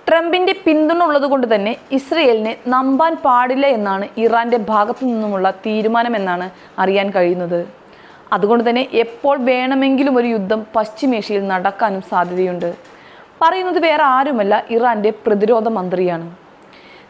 ട്രംപിന്റെ പിന്തുണ ഉള്ളതുകൊണ്ട് തന്നെ ഇസ്രയേലിനെ നമ്പാൻ പാടില്ല എന്നാണ് ഇറാന്റെ ഭാഗത്തു നിന്നുമുള്ള തീരുമാനമെന്നാണ് അറിയാൻ കഴിയുന്നത്. അതുകൊണ്ട് തന്നെ എപ്പോൾ വേണമെങ്കിലും ഒരു യുദ്ധം പശ്ചിമേഷ്യയിൽ നടക്കാനും സാധ്യതയുണ്ട്. പറയുന്നത് വേറെ ആരുമല്ല, ഇറാന്റെ പ്രതിരോധ മന്ത്രിയാണ്.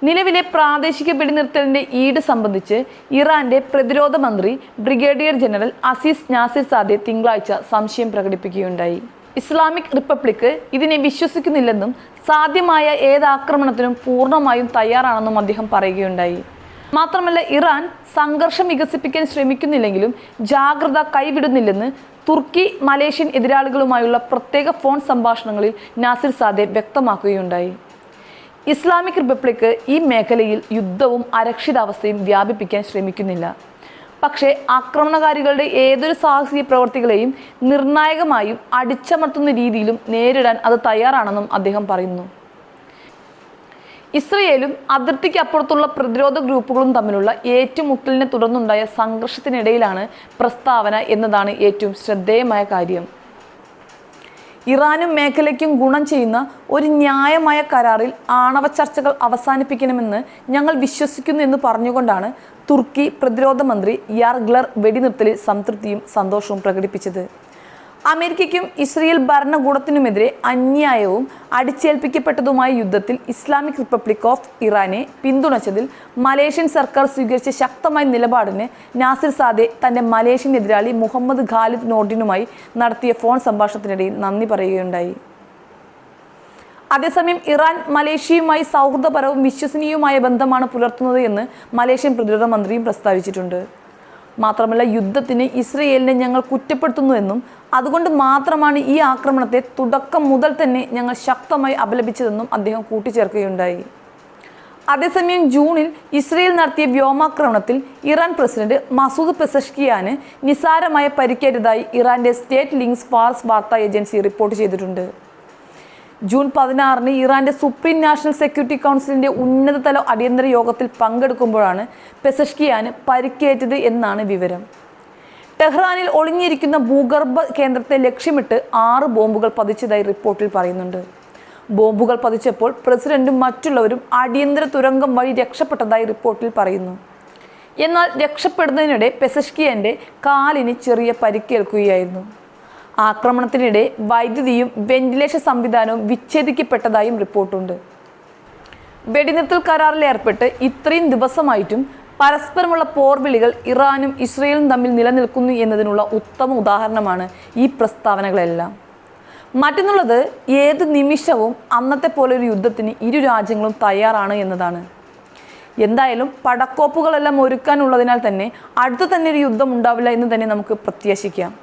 നിലവിലെ പ്രാദേശിക വെടിനിർത്തലിന്റെ ഈട് സംബന്ധിച്ച് ഇറാന്റെ പ്രതിരോധ മന്ത്രി ബ്രിഗേഡിയർ ജനറൽ അസീസ് നാസിർസാദെ തിങ്കളാഴ്ച സംശയം പ്രകടിപ്പിക്കുകയുണ്ടായി. ഇസ്ലാമിക് റിപ്പബ്ലിക് ഇതിനെ വിശ്വസിക്കുന്നില്ലെന്നും സാധ്യമായ ഏതാക്രമണത്തിനും പൂർണ്ണമായും തയ്യാറാണെന്നും അദ്ദേഹം പറയുകയുണ്ടായി. മാത്രമല്ല, ഇറാൻ സംഘർഷം വികസിപ്പിക്കാൻ ശ്രമിക്കുന്നില്ലെങ്കിലും ജാഗ്രത കൈവിടുന്നില്ലെന്ന് തുർക്കി മലേഷ്യൻ എതിരാളികളുമായുള്ള പ്രത്യേക ഫോൺ സംഭാഷണങ്ങളിൽ നാസിർസാദെ വ്യക്തമാക്കുകയുണ്ടായി. ഇസ്ലാമിക് റിപ്പബ്ലിക് ഈ മേഖലയിൽ യുദ്ധവും അരക്ഷിതാവസ്ഥയും വ്യാപിപ്പിക്കാൻ ശ്രമിക്കുന്നില്ല. പക്ഷേ ആക്രമണകാരികളുടെ ഏതൊരു സാഹസിക പ്രവൃത്തികളെയും നിർണായകമായും അടിച്ചമർത്തുന്ന രീതിയിലും നേരിടാൻ അത് തയ്യാറാണെന്നും അദ്ദേഹം പറയുന്നു. ഇസ്രയേലും അതിർത്തിക്ക് അപ്പുറത്തുള്ള പ്രതിരോധ ഗ്രൂപ്പുകളും തമ്മിലുള്ള ഏറ്റുമുട്ടലിനെ തുടർന്നുണ്ടായ സംഘർഷത്തിനിടയിലാണ് പ്രസ്താവന എന്നതാണ് ഏറ്റവും ശ്രദ്ധേയമായ കാര്യം. ഇറാനും മേഖലയ്ക്കും ഗുണം ചെയ്യുന്ന ഒരു ന്യായമായ കരാറിൽ ആണവ ചർച്ചകൾ അവസാനിപ്പിക്കണമെന്ന് ഞങ്ങൾ വിശ്വസിക്കുന്നു എന്ന് പറഞ്ഞുകൊണ്ടാണ് തുർക്കി പ്രതിരോധ മന്ത്രി യാർഗ്ലർ വെടിനിർത്തലിൽ സംതൃപ്തിയും സന്തോഷവും പ്രകടിപ്പിച്ചത്. അമേരിക്കയ്ക്കും ഇസ്രയേൽ ഭരണകൂടത്തിനുമെതിരെ അന്യായവും അടിച്ചേൽപ്പിക്കപ്പെട്ടതുമായ യുദ്ധത്തിൽ ഇസ്ലാമിക് റിപ്പബ്ലിക് ഓഫ് ഇറാനെ പിന്തുണച്ചതിൽ മലേഷ്യൻ സർക്കാർ സ്വീകരിച്ച ശക്തമായ നിലപാടിന് നാസിർസാദെ തൻ്റെ മലേഷ്യൻ എതിരാളി മുഹമ്മദ് ഖാലിദ് നോർഡിനുമായി നടത്തിയ ഫോൺ സംഭാഷണത്തിനിടയിൽ നന്ദി പറയുകയുണ്ടായി. അതേസമയം ഇറാൻ മലേഷ്യയുമായി സൗഹൃദപരവും വിശ്വസനീയവുമായ ബന്ധമാണ് പുലർത്തുന്നത് എന്ന് മലേഷ്യൻ പ്രതിരോധ മന്ത്രിയും പ്രസ്താവിച്ചിട്ടുണ്ട്. മാത്രമല്ല, യുദ്ധത്തിന് ഇസ്രയേലിനെ ഞങ്ങൾ കുറ്റപ്പെടുത്തുന്നുവെന്നും അതുകൊണ്ട് മാത്രമാണ് ഈ ആക്രമണത്തെ തുടക്കം മുതൽ തന്നെ ഞങ്ങൾ ശക്തമായി അപലപിച്ചതെന്നും അദ്ദേഹം കൂട്ടിച്ചേർക്കുകയുണ്ടായി. അതേസമയം ജൂണിൽ ഇസ്രയേൽ നടത്തിയ വ്യോമാക്രമണത്തിൽ ഇറാൻ പ്രസിഡന്റ് മസൂദ് പെസഷ്കിയാന് നിസാരമായ പരിക്കേറ്റതായി ഇറാന്റെ സ്റ്റേറ്റ് ലിങ്ക്സ് ഫാർസ് വാർത്താ ഏജൻസി റിപ്പോർട്ട് ചെയ്തിട്ടുണ്ട്. ജൂൺ 16 ഇറാന്റെ സുപ്രീം നാഷണൽ സെക്യൂരിറ്റി കൗൺസിലിന്റെ ഉന്നതതല അടിയന്തര യോഗത്തിൽ പങ്കെടുക്കുമ്പോഴാണ് പെസഷ്കിയാന് പരിക്കേറ്റത് എന്നാണ് വിവരം. ടെഹ്റാനിൽ ഒളിഞ്ഞിരിക്കുന്ന ഭൂഗർഭ കേന്ദ്രത്തെ ലക്ഷ്യമിട്ട് 6 ബോംബുകൾ പതിച്ചതായി റിപ്പോർട്ടിൽ പറയുന്നുണ്ട്. ബോംബുകൾ പതിച്ചപ്പോൾ പ്രസിഡന്റും മറ്റുള്ളവരും അടിയന്തര തുരങ്കം വഴി രക്ഷപ്പെട്ടതായി റിപ്പോർട്ടിൽ പറയുന്നു. എന്നാൽ രക്ഷപ്പെടുന്നതിനിടെ പെസഷ്കിയാന്റെ കാലിന് ചെറിയ പരിക്കേൽക്കുകയായിരുന്നു. ആക്രമണത്തിനിടെ വൈദ്യുതിയും വെന്റിലേഷൻ സംവിധാനവും വിച്ഛേദിക്കപ്പെട്ടതായും റിപ്പോർട്ടുണ്ട്. വെടിനിർത്തൽ കരാറിൽ ഏർപ്പെട്ട് ഇത്രയും ദിവസമായിട്ടും പരസ്പരമുള്ള പോർവിളികൾ ഇറാനും ഇസ്രയേലും തമ്മിൽ നിലനിൽക്കുന്നു എന്നതിനുള്ള ഉത്തമ ഉദാഹരണമാണ് ഈ പ്രസ്താവനകളെല്ലാം. മറ്റൊന്നുള്ളത്, ഏത് നിമിഷവും അന്നത്തെ പോലെ ഒരു യുദ്ധത്തിന് ഇരു രാജ്യങ്ങളും തയ്യാറാണ് എന്നതാണ്. എന്തായാലും പടക്കോപ്പുകളെല്ലാം ഒരുക്കാനുള്ളതിനാൽ തന്നെ അടുത്തു തന്നെ ഒരു യുദ്ധം ഉണ്ടാവില്ല എന്ന് തന്നെ നമുക്ക് പ്രത്യാശിക്കാം.